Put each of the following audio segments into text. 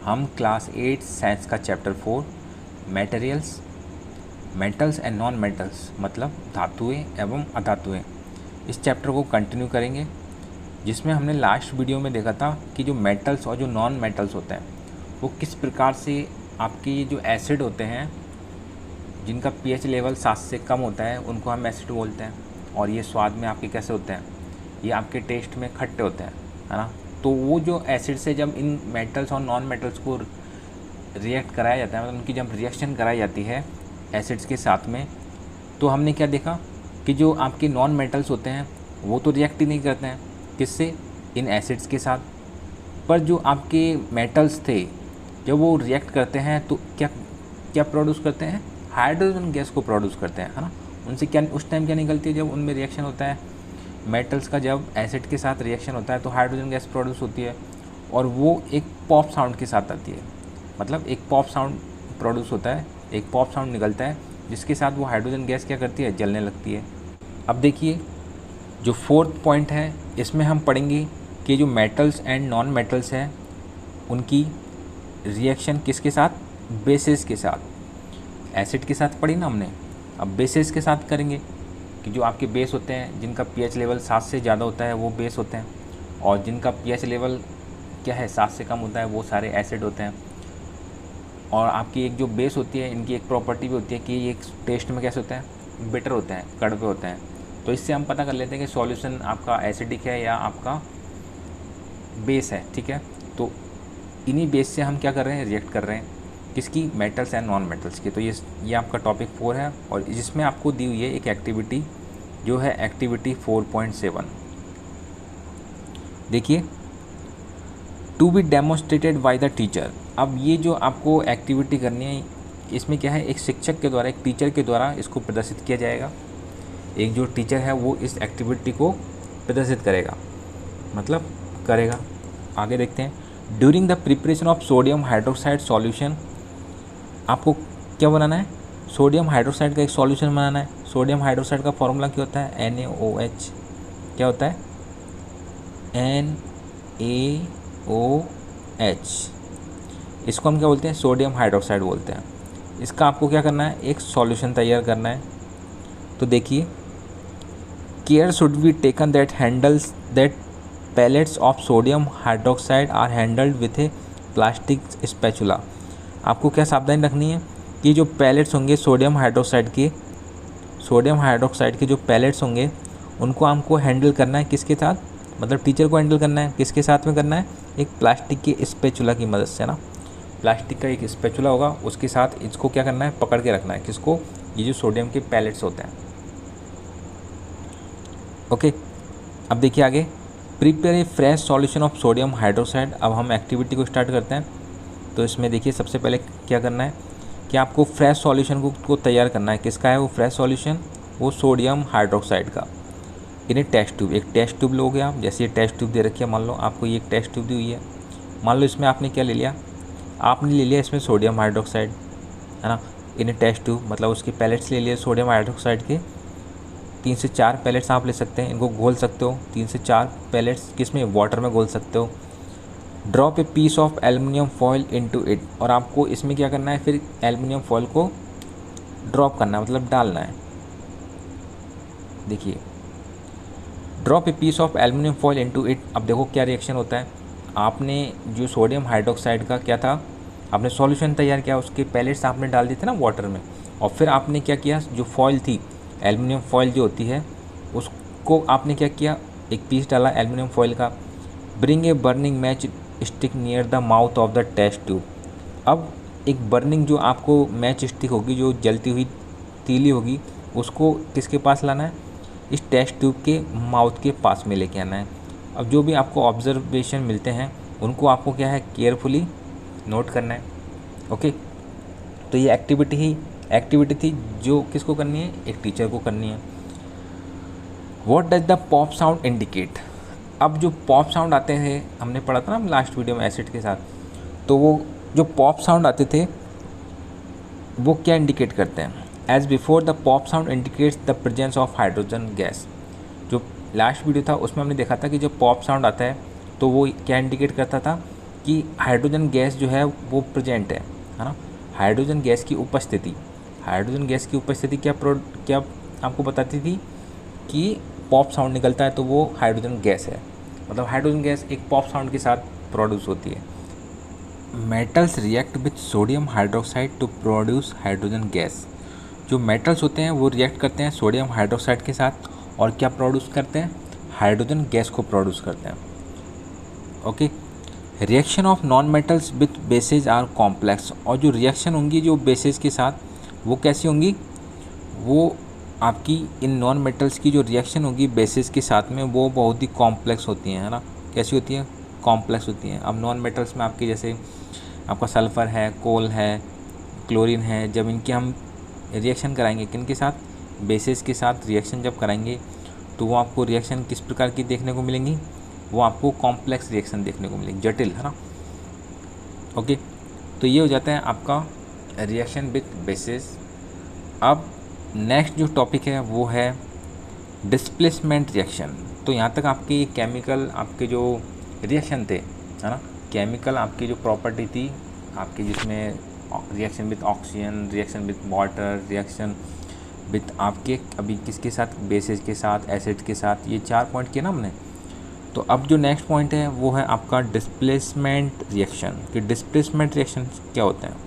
हम class 8 science का chapter 4 materials, metals and non metals मतलब धातुएं एवं अधातुएं, इस चैप्टर को कंटिन्यू करेंगे, जिसमें हमने लास्ट वीडियो में देखा था कि जो मेटल्स और जो नॉन मेटल्स होते हैं वो किस प्रकार से आपके ये जो एसिड होते हैं जिनका पीएच लेवल 7 से कम होता है उनको हम एसिड बोलते हैं, और ये स्वाद में आपके कैसे होते हैं, ये आपके टेस्ट में खट्टे होते हैं, है ना। तो वो जो एसिड से जब इन मेटल्स और नॉन मेटल्स को रिएक्ट कराया जाता है, मतलब उनकी जब रिएक्शन कराई जाती है एसिड्स के साथ में, तो हमने क्या देखा कि जो आपके नॉन मेटल्स होते हैं वो तो रिएक्ट ही नहीं करते हैं किससे, इन एसिड्स के साथ, पर जो आपके मेटल्स थे जब वो रिएक्ट करते हैं तो क्या क्या प्रोड्यूस करते हैं, हाइड्रोजन गैस को प्रोड्यूस करते हैं, है ना। उनसे क्या उस टाइम क्या निकलती है जब उनमें रिएक्शन होता है, मेटल्स का जब एसिड के साथ रिएक्शन होता है तो हाइड्रोजन गैस प्रोड्यूस होती है, और वो एक पॉप साउंड के साथ आती है, मतलब एक पॉप साउंड प्रोड्यूस होता है, एक पॉप साउंड निकलता है जिसके साथ वो हाइड्रोजन गैस क्या करती है, जलने लगती है। अब देखिए जो फोर्थ पॉइंट है इसमें हम पढ़ेंगे कि जो मेटल्स एंड नॉन मेटल्स हैं उनकी रिएक्शन किसके साथ, बेसिस के साथ। एसिड के साथ पढ़ी ना हमने, अब बेसिस के साथ करेंगे कि जो आपके बेस होते हैं जिनका पीएच लेवल 7 से ज़्यादा होता है वो बेस होते हैं, और जिनका पीएच लेवल क्या है 7 से कम होता है वो सारे एसिड होते हैं। और आपकी एक जो बेस होती है इनकी एक प्रॉपर्टी भी होती है कि ये टेस्ट में कैसे होते हैं, बिटर होते हैं, कड़वे होते हैं। तो इससे हम पता कर लेते हैं कि सॉल्यूशन आपका एसिडिक है या आपका बेस है, ठीक है। तो इन्हीं बेस से हम क्या कर रहे हैं, रिएक्ट कर रहे हैं किसकी, मेटल्स एंड नॉन मेटल्स की। तो ये आपका टॉपिक 4 है, और जिसमें आपको दी हुई है एक एक्टिविटी जो है एक्टिविटी 4.7। देखिए, to be demonstrated by the teacher. अब ये जो आपको एक्टिविटी करनी है इसमें क्या है, एक शिक्षक के द्वारा, एक टीचर के द्वारा इसको प्रदर्शित किया जाएगा। एक जो टीचर है वो इस एक्टिविटी को प्रदर्शित करेगा, मतलब करेगा। आगे देखते हैं, during the preparation of sodium hydroxide solution, आपको क्या बनाना है, सोडियम हाइड्रोक्साइड का एक सॉल्यूशन बनाना है। सोडियम हाइड्रोक्साइड का फॉर्मूला क्या होता है, NaOH, क्या होता है, NaOH। इसको हम क्या बोलते हैं, सोडियम हाइड्रोक्साइड बोलते हैं। इसका आपको क्या करना है, एक सॉल्यूशन तैयार करना है। तो देखिए, care should be taken that handles that pallets of sodium hydroxide are handled with a plastic spatula. आपको क्या सावधानी रखनी है कि जो पैलेट्स होंगे सोडियम हाइड्रोक्साइड के जो पैलेट्स होंगे उनको हमको हैंडल करना है किसके साथ, मतलब टीचर को हैंडल करना है किसके साथ में करना है, एक प्लास्टिक के स्पैचुला की मदद से ना। प्लास्टिक का एक स्पैचुला होगा, उसके साथ इसको क्या करना है, पकड़ के रखना है किसको, ये जो सोडियम के पैलेट्स होते हैं। ओके, अब देखिए आगे, prepare a fresh solution of sodium hydroxide. अब हम एक्टिविटी को स्टार्ट करते हैं। तो इसमें देखिए सबसे पहले क्या करना है कि आपको फ्रेश सॉल्यूशन को तैयार करना है। किसका है वो फ्रेश सॉल्यूशन, वो सोडियम हाइड्रोक्साइड का। इन्हें टेस्ट ट्यूब, एक टेस्ट ट्यूब लोगे आप, जैसे ये टेस्ट ट्यूब दे रखी है, मान लो आपको ये एक टेस्ट ट्यूब दी हुई है, मान लो इसमें आपने क्या ले लिया, आपने ले लिया इसमें सोडियम हाइड्रोक्साइड, है ना। इन्हें टेस्ट ट्यूब मतलब उसके पैलेट्स ले लिए सोडियम हाइड्रोक्साइड के, 3 से 4 पैलेट्स आप ले सकते हैं, इनको घोल सकते हो, 3 से 4 पैलेट्स किसमें, वाटर में घोल सकते हो। Drop a piece of aluminium foil into it, और आपको इसमें क्या करना है, फिर एल्युमिनियम फॉयल को ड्रॉप करना है, मतलब डालना है। देखिए, drop a piece of aluminium foil into it. अब देखो क्या रिएक्शन होता है, आपने जो सोडियम हाइड्रोक्साइड का क्या था, आपने सॉल्यूशन तैयार किया, उसके पैलेट्स आपने डाल दिए थे ना वाटर में, और फिर आपने क्या किया, जो फॉयल थी, एल्युमिनियम फॉयल जो होती है, उसको आपने क्या किया, एक पीस डाला एल्युमिनियम फॉयल का। Bring a burning match stick near the mouth of the test tube. अब एक बर्निंग जो आपको मैच स्टिक होगी, जो जलती हुई तीली होगी, उसको किसके पास लाना है, इस टेस्ट ट्यूब के माउथ के पास में लेके आना है। अब जो भी आपको ऑब्जर्वेशन मिलते हैं उनको आपको क्या है, केयरफुली नोट करना है। ओके, तो ये एक्टिविटी थी जो किसको करनी है, एक टीचर को करनी है। What does the pop sound indicate. अब जो पॉप साउंड आते हैं, हमने पढ़ा था ना लास्ट वीडियो में एसिड के साथ, तो वो जो पॉप साउंड आते थे वो क्या इंडिकेट करते हैं, as before the pop sound indicates the presence of hydrogen gas. जो लास्ट वीडियो था उसमें हमने देखा था कि जो पॉप साउंड आता है तो वो क्या इंडिकेट करता था कि हाइड्रोजन गैस जो है वो प्रेजेंट है ना। हाइड्रोजन गैस की उपस्थिति, हाइड्रोजन गैस की उपस्थिति क्या आपको बताती थी कि पॉप साउंड निकलता है तो वो हाइड्रोजन गैस है, मतलब हाइड्रोजन गैस एक पॉप साउंड के साथ प्रोड्यूस होती है। Metals react with sodium hydroxide to produce hydrogen gas. जो मेटल्स होते हैं वो रिएक्ट करते हैं सोडियम हाइड्रोक्साइड के साथ और क्या प्रोड्यूस करते हैं, हाइड्रोजन गैस को प्रोड्यूस करते हैं। Okay, reaction of non metals with bases are complex. और जो रिएक्शन होंगी जो बेसेज के साथ वो कैसी होंगी, वो आपकी इन नॉन मेटल्स की जो रिएक्शन होगी बेसिस के साथ में वो बहुत ही कॉम्प्लेक्स होती हैं, है ना। कैसी होती हैं, कॉम्प्लेक्स होती हैं। अब नॉन मेटल्स में आपके जैसे आपका सल्फ़र है, कोल है, क्लोरीन है, जब इनकी हम रिएक्शन कराएंगे किन के साथ, बेसिस के साथ रिएक्शन जब कराएंगे तो वो आपको रिएक्शन किस प्रकार की देखने को मिलेंगी, वो आपको कॉम्प्लेक्स रिएक्शन देखने को मिलेगी, जटिल, है ना। ओके, तो ये हो जाता है आपका रिएक्शन विथ बेसिस। अब नेक्स्ट जो टॉपिक है वो है डिस्प्लेसमेंट रिएक्शन। तो यहाँ तक आपके केमिकल आपके जो रिएक्शन थे, है ना, केमिकल आपकी जो प्रॉपर्टी थी आपकी, जिसमें reaction with oxygen, reaction with water, reaction with आपके अभी किसके साथ, बेसिस के साथ, एसिड के साथ, ये 4 पॉइंट किए ना हमने। तो अब जो नेक्स्ट पॉइंट है वो है आपका डिस्प्लेसमेंट रिएक्शन। कि डिस्प्लेसमेंट रिएक्शन क्या होते हैं।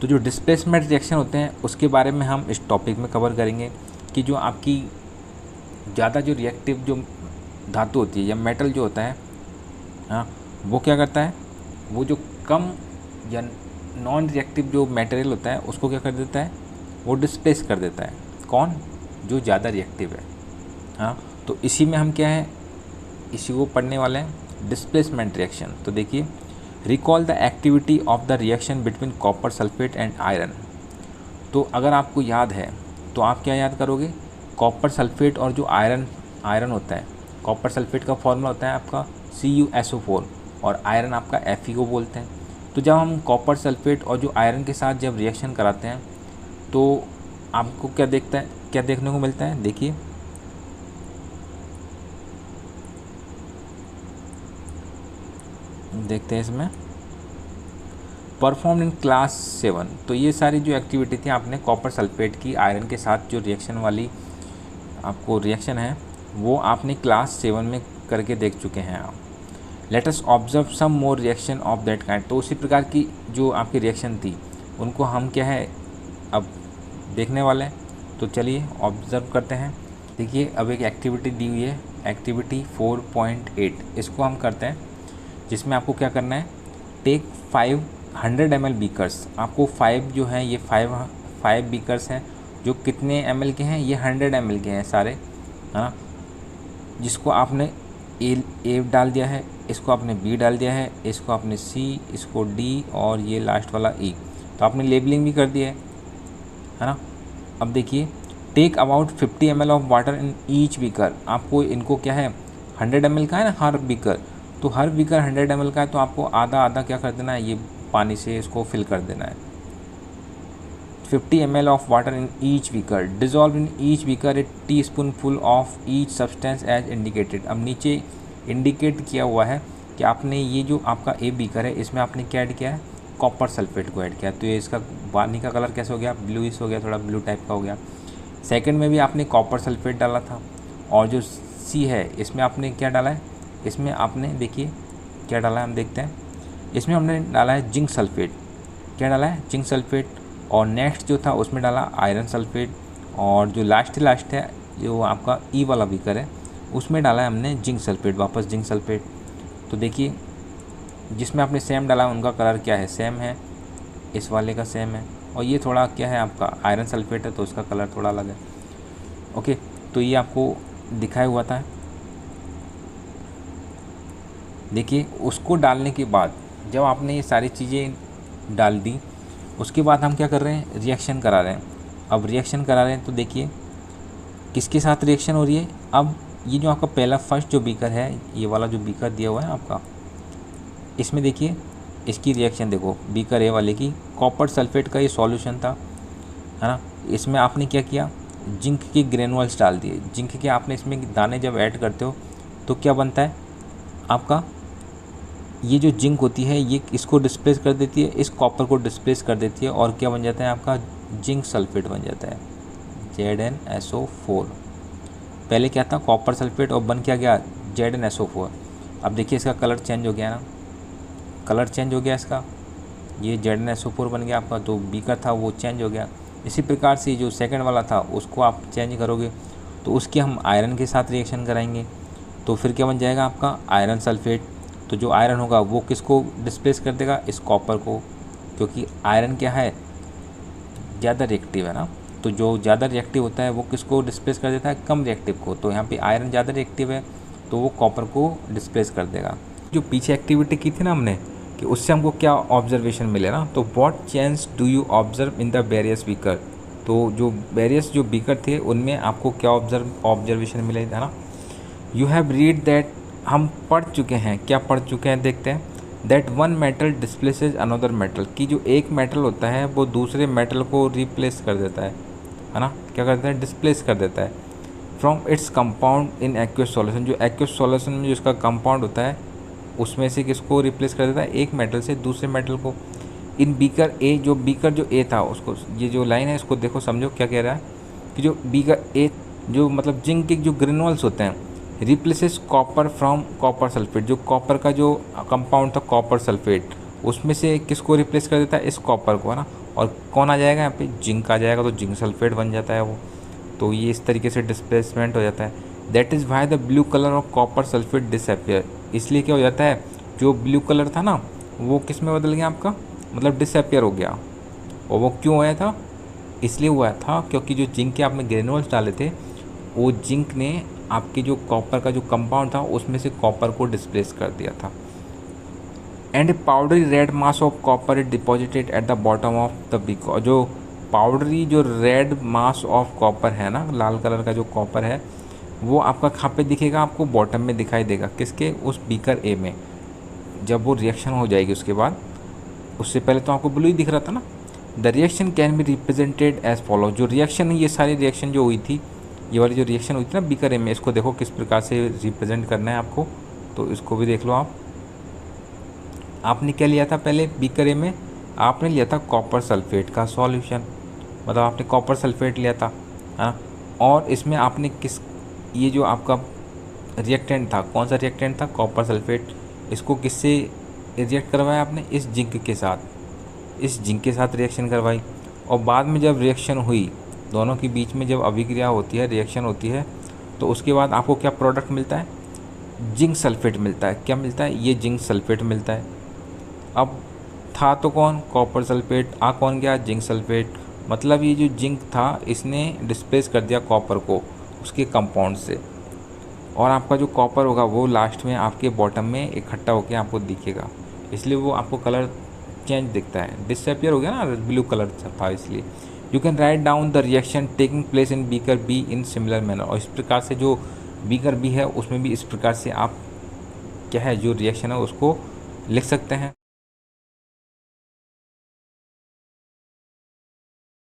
तो जो डिस्प्लेसमेंट रिएक्शन होते हैं उसके बारे में हम इस टॉपिक में कवर करेंगे कि जो आपकी ज़्यादा जो रिएक्टिव जो धातु होती है या मेटल जो होता है, हाँ, वो क्या करता है, वो जो कम या नॉन रिएक्टिव जो मटेरियल होता है उसको क्या कर देता है, वो डिस्प्लेस कर देता है। कौन, जो ज़्यादा रिएक्टिव है, हाँ। तो इसी में हम क्या है, इसी को पढ़ने वाले हैं, डिस्प्लेसमेंट रिएक्शन। तो देखिए, recall the activity of the reaction between copper sulphate and iron. तो अगर आपको याद है तो आप क्या याद करोगे, कॉपर सल्फेट और जो आयरन होता है, कॉपर सल्फेट का फॉर्मूला होता है आपका CuSO4 और आयरन आपका Fe को बोलते हैं। तो जब हम कॉपर सल्फेट और जो आयरन के साथ जब रिएक्शन कराते हैं तो आपको क्या देखने को मिलता है, देखिए देखते हैं इसमें, परफॉर्म इन क्लास 7। तो ये सारी जो एक्टिविटी थी आपने कॉपर सल्फेट की आयरन के साथ जो रिएक्शन वाली आपको रिएक्शन है वो आपने क्लास 7 में करके देख चुके हैं आप। Let us observe some more reaction of that kind. तो उसी प्रकार की जो आपकी रिएक्शन थी उनको हम क्या है अब देखने वाले हैं। तो चलिए ऑब्ज़र्व करते हैं। देखिए, अब एक एक्टिविटी दी हुई है, एक्टिविटी 4.8, इसको हम करते हैं, जिसमें आपको क्या करना है, टेक 500 ml बीकर्स। आपको 5 जो हैं ये 5 बीकर्स हैं जो कितने ml के हैं, ये 100 ml के हैं सारे, है ना। जिसको आपने ए डाल दिया है, इसको आपने बी डाल दिया है, इसको आपने सी, इसको डी और ये लास्ट वाला ई। तो आपने लेबलिंग भी कर दिया है ना। अब देखिए, take about 50 ml of water in each beaker. आपको इनको क्या है, 100 ml का है ना हर बीकर, तो हर बीकर 100 ml का है, तो आपको आधा आधा क्या कर देना है, ये पानी से इसको फिल कर देना है। 50 ml of water in each beaker, dissolve in each beaker a teaspoonful of each substance as indicated. अब नीचे इंडिकेट किया हुआ है कि आपने ये जो आपका ए बीकर है इसमें आपने क्या ऐड किया है, कॉपर सल्फेट को ऐड किया। तो ये इसका पानी का कलर कैसे हो गया, ब्लूइश हो गया, थोड़ा ब्लू टाइप का हो गया। सेकंड में भी आपने कॉपर सल्फेट डाला था, और जो सी है इसमें आपने क्या डाला है, इसमें आपने देखिए क्या डाला है, हम देखते हैं। इसमें हमने डाला है जिंक सल्फेट। क्या डाला है, जिंक सल्फेट। और नेक्स्ट जो था उसमें डाला आयरन सल्फेट, और जो लास्ट है जो आपका ई वाला बीकर है उसमें डाला है हमने जिंक सल्फेट, वापस जिंक सल्फेट। तो देखिए, जिसमें आपने सेम डाला है उनका कलर क्या है, सेम है, इस वाले का सेम है, और ये थोड़ा क्या है आपका आयरन सल्फेट है तो उसका कलर थोड़ा अलग है। ओके, तो ये आपको दिखाया हुआ था। देखिए, उसको डालने के बाद जब आपने ये सारी चीज़ें डाल दी, उसके बाद हम क्या कर रहे हैं, रिएक्शन करा रहे हैं। अब रिएक्शन करा रहे हैं तो देखिए किसके साथ रिएक्शन हो रही है। अब ये जो आपका पहला फर्स्ट जो बीकर है, ये वाला जो बीकर दिया हुआ है आपका, इसमें देखिए इसकी रिएक्शन देखो, बीकर ए वाले की, कॉपर सल्फेट का ये सॉल्यूशन था, है ना। इसमें आपने क्या किया, जिंक के ग्रेनुअल्स डाल दिए। जिंक के आपने इसमें दाने जब ऐड करते हो तो क्या बनता है आपका, ये जो जिंक होती है ये इसको डिस्प्लेस कर देती है, इस कॉपर को डिस्प्लेस कर देती है और क्या बन जाता है आपका जिंक सल्फेट बन जाता है ZnSO4। पहले क्या था कॉपर सल्फेट और बन क्या गया ZnSO4। अब देखिए इसका कलर चेंज हो गया ना, कलर चेंज हो गया इसका, ये ZnSO4 बन गया आपका, तो बीकर था वो चेंज हो गया। इसी प्रकार से जो सेकंड वाला था उसको आप चेंज करोगे तो उसके हम आयरन के साथ रिएक्शन कराएंगे, तो फिर क्या बन जाएगा आपका आयरन सल्फेट। तो जो आयरन होगा वो किसको डिस्प्लेस कर देगा, इस कॉपर को, क्योंकि आयरन क्या है ज़्यादा रिएक्टिव है ना, तो जो ज़्यादा रिएक्टिव होता है वो किसको डिस्प्लेस कर देता है, कम रिएक्टिव को। तो यहाँ पे आयरन ज़्यादा रिएक्टिव है तो वो कॉपर को डिस्प्लेस कर देगा। जो पीछे एक्टिविटी की थी ना हमने कि उससे हमको क्या ऑब्जर्वेशन मिले ना, तो what change do you observe in the various beaker. तो जो वेरियस जो बीकर थे उनमें आपको क्या ऑब्जर्वेशन मिले था ना, यू हैव रीड दैट, हम पढ़ चुके हैं, क्या पढ़ चुके हैं देखते हैं, that one metal displaces another metal, कि जो एक मेटल होता है वो दूसरे मेटल को रिप्लेस कर देता है ना, क्या करता है डिस्प्लेस कर देता है from its compound in aqueous solution. जो एक्वस सॉल्यूशन में जो इसका कंपाउंड होता है उसमें से किसको रिप्लेस कर देता है, एक मेटल से दूसरे मेटल को। इन बीकर ए, जो बीकर जो ए था उसको, ये जो लाइन है इसको देखो समझो क्या कह रहा है कि जो बीकर ए जो मतलब जिंक के जो ग्रेनुअल्स होते हैं replaces copper from copper sulphate, जो कॉपर का जो कंपाउंड था कॉपर सल्फेट उसमें से किसको रिप्लेस कर देता है, इस कॉपर को, है ना। और कौन आ जाएगा यहाँ पे, जिंक आ जाएगा, तो जिंक सल्फेट बन जाता है वो। तो ये इस तरीके से डिस्प्लेसमेंट हो जाता है। That is why the blue colour of copper sulphate disappear, इसलिए क्या हो जाता है जो ब्लू कलर था ना वो किस में बदल गया आपका, मतलब डिसअपियर हो गया। और वो क्यों हुआ था, इसलिए हुआ था क्योंकि जो जिंक के आपने ग्रेनुअल्स डाले थे वो जिंक ने आपके जो कॉपर का जो कंपाउंड था उसमें से कॉपर को डिस्प्लेस कर दिया था। And powdery red mass of copper is deposited at the bottom of the beaker, जो पाउडरी जो रेड मास ऑफ कॉपर है ना, लाल कलर का जो कॉपर है वो आपका कहाँ पे दिखेगा, आपको बॉटम में दिखाई देगा, किसके, उस बीकर ए में। जब वो रिएक्शन हो जाएगी उसके बाद, उससे पहले तो आपको ब्लू ही दिख रहा था ना। The reaction can be represented as follow, जो रिएक्शन है ये सारी रिएक्शन जो हुई थी, ये वाली जो रिएक्शन हुई थी ना बीकर ए में, इसको देखो किस प्रकार से रिप्रेजेंट करना है आपको, तो इसको भी देख लो आप। आपने क्या लिया था पहले बीकर ए में, आपने लिया था कॉपर सल्फेट का सॉल्यूशन, मतलब आपने कॉपर सल्फेट लिया था, हाँ। और इसमें आपने किस, ये जो आपका रिएक्टेंट था, कौन सा रिएक्टेंट था, कॉपर सल्फेट, इसको किससे रिएक्ट करवाया आपने, इस जिंक के साथ, इस जिंक के साथ रिएक्शन करवाई। और बाद में जब रिएक्शन हुई, दोनों के बीच में जब अभिक्रिया होती है, रिएक्शन होती है, तो उसके बाद आपको क्या प्रोडक्ट मिलता है, जिंक सल्फेट मिलता है। क्या मिलता है, ये जिंक सल्फेट मिलता है। अब था तो कौन, कॉपर सल्फेट, आ कौन गया, जिंक सल्फेट, मतलब ये जो जिंक था इसने डिस्प्लेस कर दिया कॉपर को उसके कंपाउंड से, और आपका जो कॉपर होगा वो लास्ट में आपके बॉटम में इकट्ठा होकर आपको दिखेगा, इसलिए वो आपको कलर चेंज दिखता है, डिसअपियर हो गया ना, ब्लू कलर था इसलिए। You can write down the reaction taking place in beaker be in similar manner, और इस प्रकार से जो बीकर बी है उसमें भी इस प्रकार से आप क्या है जो रिएक्शन है उसको लिख सकते हैं।